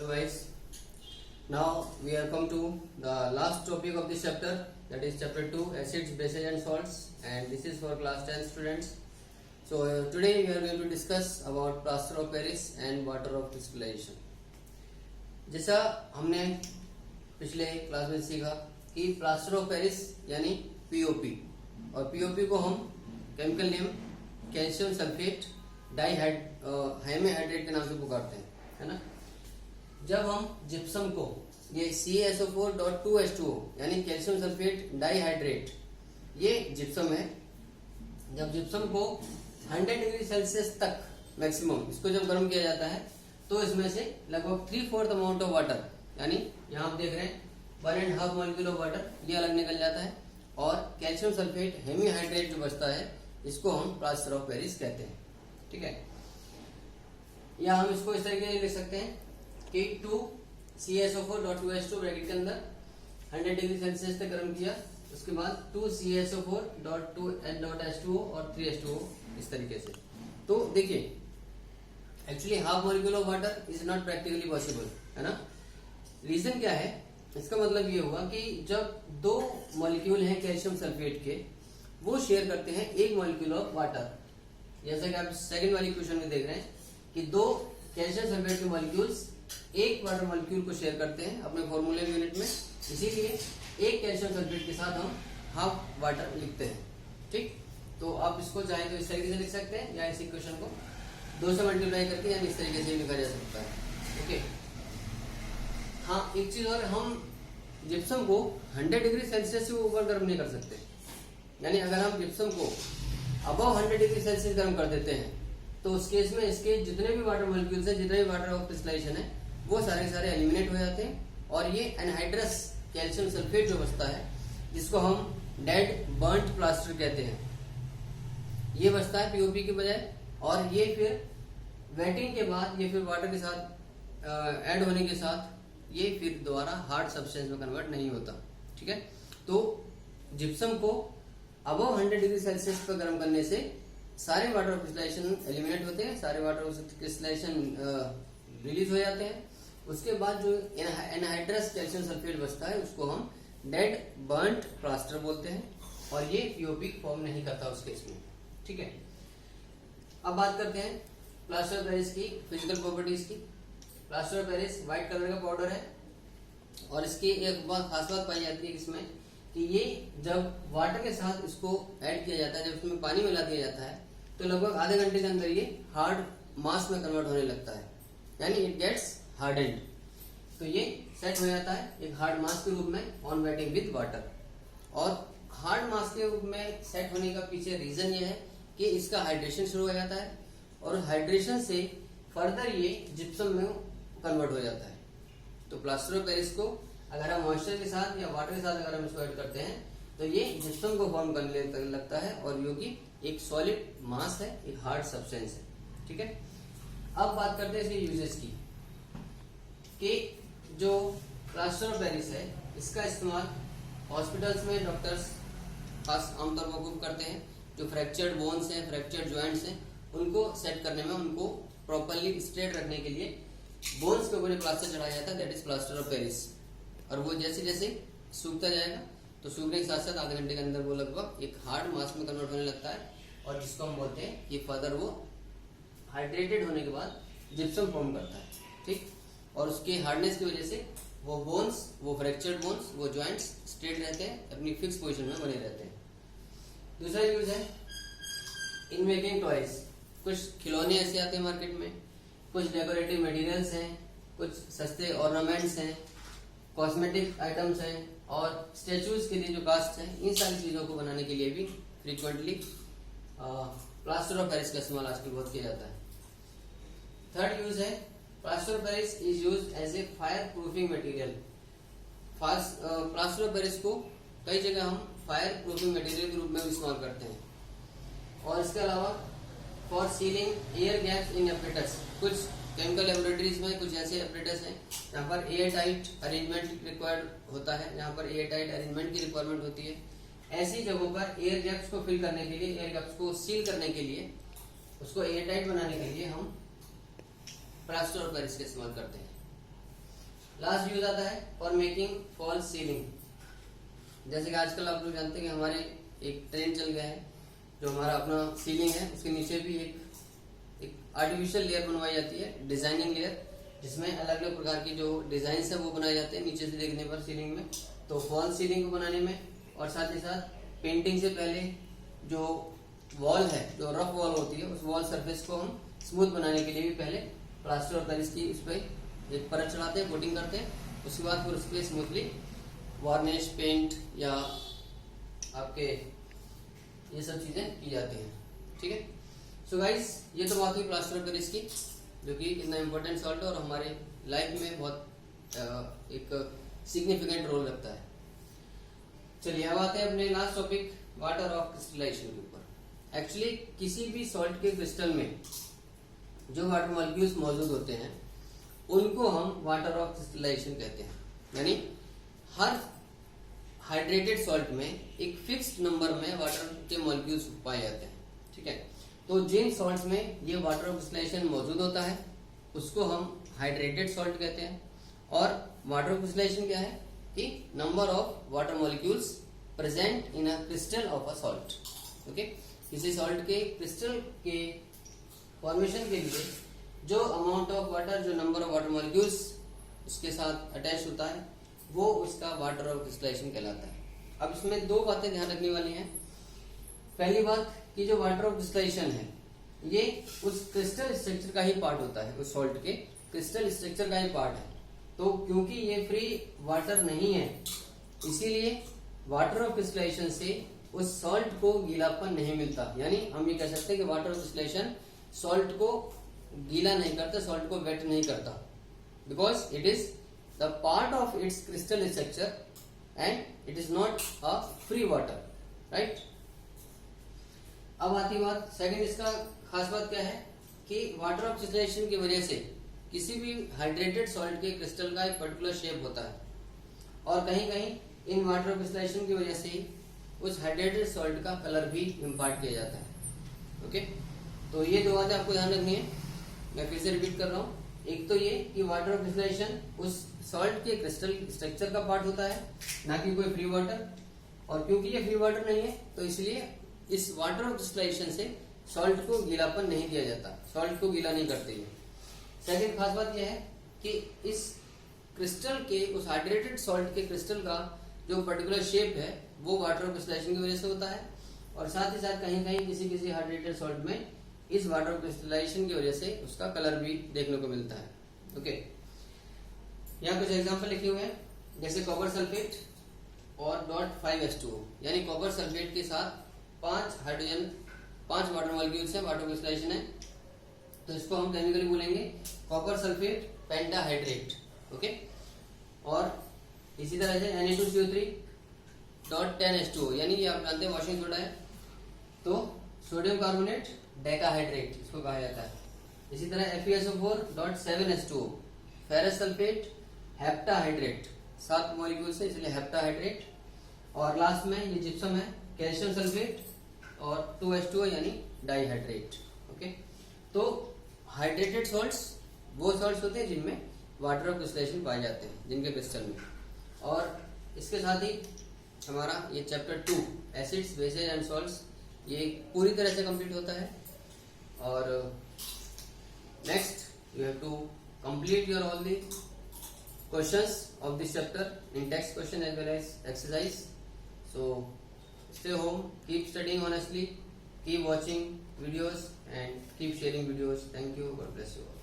So guys, now we are come to the last topic of this chapter, that is chapter 2, acids, bases and salts, and this is for class 10 students. So today we are going to discuss about plaster of Paris and water of crystallization. जैसा हमने पिछले class में सीखा कि plaster of Paris यानी POP, और POP को हम chemical name calcium sulphate dihydrate के नाम से पुकारते हैं, है ना। जब हम जिप्सम को ये CaSO4.2H2O यानी कैल्शियम सल्फेट डाइहाइड्रेट, ये जिप्सम है। जब जिप्सम को 100 डिग्री सेल्सियस तक मैक्सिमम इसको जब गर्म किया जाता है तो इसमें से लगभग 3/4 अमाउंट ऑफ वाटर, यानी यहाँ आप देख रहे हैं 1.5 मॉलिक्यूल ऑफ वाटर ये अलग निकल जाता है, और कैल्शियम सल्फेट हेमीहाइड्रेट जो बचता है इसको हम प्लास्टर ऑफ पेरिस कहते हैं। ठीक है, या हम इसको इस तरीके से लिख सकते हैं कि 2CaSO4.2H2 ब्रैकेट के अंदर 100 डिग्री सेल्सियस तक गर्म किया, उसके बाद 2CaSO4.2H2O और 3H2O, इस तरीके से। तो देखिए actually half molecule of water is not practically possible, है ना। रीजन क्या है, इसका मतलब ये होगा कि जब दो मॉलिक्यूल हैं कैल्शियम सल्फेट के, वो शेयर करते हैं एक मॉलिक्यूल ऑफ वाटर, जैसा कि आप सेकंड वाली क्वेश्चन में देख रहे हैं कि दो कैल्शियम सल्फेट के मॉलिक्यूल्स एक वाटर मॉलिक्यूल को शेयर करते हैं अपने फॉर्मूले यूनिट में, इसीलिए एक कैल्शियम सल्फेट के साथ हम हाफ वाटर लिखते हैं। ठीक, तो आप इसको चाहे तो इस तरीके से लिख सकते हैं, या इस इक्वेशन को 2 से मल्टीप्लाई करके यानी इस तरीके से लिखा जा सकता है। ओके, हाँ एक चीज और, हम जिप्सम को 100 डिग्री सेल्सियस से ऊपर गर्म नहीं कर सकते, यानी अगर हम जिप्सम को अबव 100 डिग्री सेल्सियस गर्म कर देते हैं तो उस केस में इसके जितने भी वाटर मॉलिक्यूल्स हैं, जितने भी वाटर ऑफ क्रिस्टलाइजेशन है, वो सारे सारे एलिमिनेट हो जाते हैं, और ये एनहाइड्रस कैल्शियम सल्फेट जो बचता है, जिसको हम डेड बर्न्ट प्लास्टर कहते हैं, ये बचता है पीओपी के बजाय, और ये फिर वेटिंग के बाद ये फिर वाटर के साथ ऐड होने के साथ ये फिर दोबारा हार्ड सब्सटेंस में कन्वर्ट नहीं होता। ठीक है, तो जिप्सम को अबव 100 डिग्री सेल्सियस पर गर्म करने से सारे वाटर ऑफ क्रिस्टलाइजेशन एलिमिनेट होते हैं, सारे वाटर ऑफ क्रिस्टलाइजेशन रिलीज हो जाते हैं। उसके बाद जो एनहाइड्रस कैल्शियम सल्फेट बचता है उसको हम डेड बर्न्ट प्लास्टर बोलते हैं, और ये पीओपी फॉर्म नहीं करता उस केस में। ठीक है, अब बात करते हैं प्लास्टर ऑफ पेरिस की फिजिकल प्रॉपर्टीज की। Plaster of Paris white colour का पाउडर है, और इसकी एक बहुत खास बात पाई जाती है इसमें कि ये जब वाटर के साथ इसको ऐड किया जाता है, जब इसमें पानी मिला दिया जाता है, तो लगभग आधे घंटे के अंदर ये हार्ड मास में कन्वर्ट होने लगता है, यानी इट गेट्स हार्डेंड। तो ये सेट हो जाता है एक हार्ड मास के रूप में ऑन वेटिंग विद वाटर। और हार्ड मास के रूप में सेट होने का पीछे रीजन ये है कि इसका हाइड्रेशन शुरू हो जाता है, और हाइड्रेशन से फर्दर ये जिप्सम में कन्वर्ट हो जाता है। तो प्लास्टर ऑफ पेरिस को अगर हम मॉइस्चर के साथ या वाटर के साथ अगर हम इसको ऐड करते हैं तो ये जिप्सम को फॉर्म करने लगता है, और जो कि एक सॉलिड मास है, एक हार्ड सब्सटेंस है। ठीक है, अब बात करते हैं इसके यूजेस की, कि जो प्लास्टर ऑफ पेरिस है इसका इस्तेमाल हॉस्पिटल्स में डॉक्टर्स खास आमतौर पर खूब करते हैं। जो फ्रैक्चर्ड बोन्स हैं, फ्रैक्चर्ड ज्वाइंट्स हैं, उनको सेट करने में, उनको प्रॉपरली स्ट्रेट रखने के लिए बोन्स के ऊपर प्लास्टर चढ़ाया जाता है, that is plaster of Paris. और वो जैसे जैसे सूखता जाएगा तो सूखने के साथ साथ आधे घंटे के अंदर वो लगभग एक हार्ड मास में कन्वर्ट होने लगता है, और जिसको हम बोलते हैं कि फर्दर वो हाइड्रेटेड होने के बाद जिप्सम फॉर्म करता है। ठीक, और उसके हार्डनेस की वजह से वो बोन्स, वो फ्रैक्चर्ड बोन्स, वो ज्वाइंट्स स्ट्रेट रहते हैं, अपनी फिक्स पोजीशन में बने रहते हैं। दूसरा यूज है इन मेकिंग टॉयज। कुछ खिलौने ऐसे आते हैं मार्केट में, कुछ डेकोरेटिव मटेरियल्स हैं, कुछ सस्ते ऑर्नामेंट्स हैं, कॉस्मेटिक आइटम्स हैं, और स्टेचूज के लिए जो कास्ट हैं, इन सारी चीजों को बनाने के लिए भी फ्रीक्वेंटली प्लास्टर ऑफ पेरिस का इस्तेमाल आजकल बहुत किया जाता है। थर्ड यूज है plaster of Paris is used as a fire proofing material. Plaster of Paris को कई जगह हम फायर प्रूफिंग मटेरियल के रूप में इस्तेमाल करते हैं, और इसके अलावा for ceiling air gaps in apparatus. कुछ केमिकल लेबोरेटरीज में कुछ ऐसे एपरेटस हैं जहाँ पर एयर टाइट अरेंजमेंट रिक्वायर्ड होता है, जहाँ पर एयर टाइट अरेंजमेंट की रिक्वायरमेंट होती है, ऐसी जगहों पर एयर गैप्स को फिल करने के लिए, एयर गैप्स को सील करने के लिए, उसको एयर टाइट बनाने के लिए हम प्लास्टर ऑफ पेरिस का इस्तेमाल करते हैं। लास्ट यूज आता है फॉर मेकिंग फॉल्स सीलिंग। जैसे कि आजकल आप लोग जानते हैं कि हमारे एक ट्रेंड चल गया है, जो हमारा अपना सीलिंग है उसके नीचे भी एक आर्टिफिशियल लेयर बनवाई जाती है, डिजाइनिंग लेयर, जिसमें अलग अलग प्रकार की जो डिजाइन है वो बनाए जाते हैं नीचे से देखने पर सीलिंग में। तो फॉल्स सीलिंग को बनाने में और साथ ही साथ पेंटिंग से पहले जो वॉल है, जो रफ वॉल होती है, उस वॉल सरफेस को हम स्मूथ बनाने के लिए भी पहले प्लास्टर और पेरिस की उस पर एक परत चढ़ाते हैं, कोटिंग करते हैं। उसके बाद फिर उस पर स्मूथली वार्निश, पेंट या आपके ये सब चीजें की जाती हैं। ठीक है, सो गाइस ये तो बात हुई प्लास्टर और पेरिस की, जो कि इतना इम्पोर्टेंट सॉल्ट है और हमारे लाइफ में बहुत एक सिग्निफिकेंट रोल रखता है। चलिए अब आते हैं अपने last topic, water of crystallisation के ऊपर। एक्चुअली किसी भी सॉल्ट के क्रिस्टल में जो वाटर मॉलिक्यूल्स मौजूद होते हैं उनको हम वाटर ऑफ क्रिस्टलाइजेशन कहते हैं। यानी हर हाइड्रेटेड सॉल्ट में एक फिक्स्ड नंबर में वाटर के मॉलिक्यूल्स पाए जाते हैं। ठीक है, तो जिन सॉल्ट्स में ये वाटर ऑफ क्रिस्टलाइजेशन मौजूद होता है उसको हम हाइड्रेटेड सॉल्ट कहते हैं। और वाटर ऑफ क्रिस्टलाइजेशन क्या है कि number of water molecules present in a crystal of a salt. Okay, किसी सॉल्ट के क्रिस्टल के फॉर्मेशन के लिए जो अमाउंट ऑफ वाटर, जो नंबर ऑफ वाटर मॉलिक्यूल्स उसके साथ अटैच होता है वो उसका वाटर ऑफ क्रिस्टलाइजेशन कहलाता है। अब इसमें दो बातें ध्यान रखने वाली हैं। पहली बात कि जो वाटर ऑफ क्रिस्टलाइजेशन है ये उस क्रिस्टल स्ट्रक्चर का ही पार्ट होता है, उस सॉल्ट के क्रिस्टल स्ट्रक्चर का ही पार्ट है। तो क्योंकि ये फ्री वाटर नहीं है इसीलिए वाटर ऑफ क्रिस्टलाइजेशन से उस सॉल्ट को गीलापन नहीं मिलता। यानी हम ये कह सकते हैं कि वाटर ऑफ क्रिस्टलाइजेशन सॉल्ट को गीला नहीं करता, सॉल्ट को वेट नहीं करता, because it is the part of its crystal structure and it is not a free water. Right, अब आती बात सेकंड, इसका खास बात क्या है कि वाटर ऑफ क्रिस्टलाइजेशन की वजह से किसी भी हाइड्रेटेड सॉल्ट के क्रिस्टल का एक पर्टिकुलर शेप होता है और कहीं कहीं इन वाटर ऑफ क्रिस्टलाइजेशन की वजह से ही उस हाइड्रेटेड सॉल्ट का कलर भी इम्पार्ट किया जाता है। ओके, तो ये दो बातें आपको ध्यान रखनी है। मैं फिर से रिपीट कर रहा हूँ, एक तो ये कि वाटर ऑफ क्रिस्टलाइजेशन उस सॉल्ट के क्रिस्टल स्ट्रक्चर का पार्ट होता है, ना कि कोई फ्री वाटर। और क्योंकि ये फ्री वाटर नहीं है तो इसलिए इस वाटर ऑफ क्रिस्टलाइजेशन से सॉल्ट को गीलापन नहीं दिया जाता, सॉल्ट को गीला नहीं करते ये। सेकंड खास बात यह है कि इस क्रिस्टल के, उस हाइड्रेटेड सॉल्ट के क्रिस्टल का जो पर्टिकुलर शेप है वो वाटर ऑफ क्रिस्टलाइजेशन की वजह से होता है। और साथ ही साथ कहीं कहीं किसी किसी हाइड्रेटेड सॉल्ट में इस वाटर ऑफ क्रिस्टलाइजेशन की वजह से उसका कलर भी देखने को मिलता है। ओके, यहाँ कुछ एग्जांपल लिखे हुए हैं, जैसे कॉपर सल्फेट और .5H2O, यानी कॉपर सल्फेट के साथ 5 हाइड्रोजन, 5 वाटर मॉलिक्यूल्स हैं, वाटर क्रिस्टलाइजेशन है, तो इसको हम केमिकली बोलेंगे कॉपर सल्फेट पेंटाहाइड्रेट। ओके, और इसी तरह से Na2CO3.10H2O, यानी ये आप जानते हैं वॉशिंग सोडा है, तो सोडियम कार्बोनेट डेकाहाइड्रेट इसको कहा जाता है। इसी तरह FeSO4.7H2O, ferrous sulphate heptahydrate, 7 molecules है इसलिए हेप्टाहाइड्रेट। और लास्ट में ये जिप्सम है, कैल्शियम सल्फेट और 2H2O यानी डाइहाइड्रेट। ओके, तो हाइड्रेटेड सॉल्ट्स वो सॉल्ट्स होते हैं जिनमें वाटर ऑफ क्रिस्टलाइजेशन पाए जाते हैं जिनके क्रिस्टल में। और इसके साथ ही हमारा ये chapter 2 acids, bases and salts ये पूरी तरह से कंप्लीट होता है। और next you have to complete your all the questions of this chapter in text question as well as exercise. So stay home, keep studying honestly, keep watching videos and keep sharing videos. Thank you, God bless you all.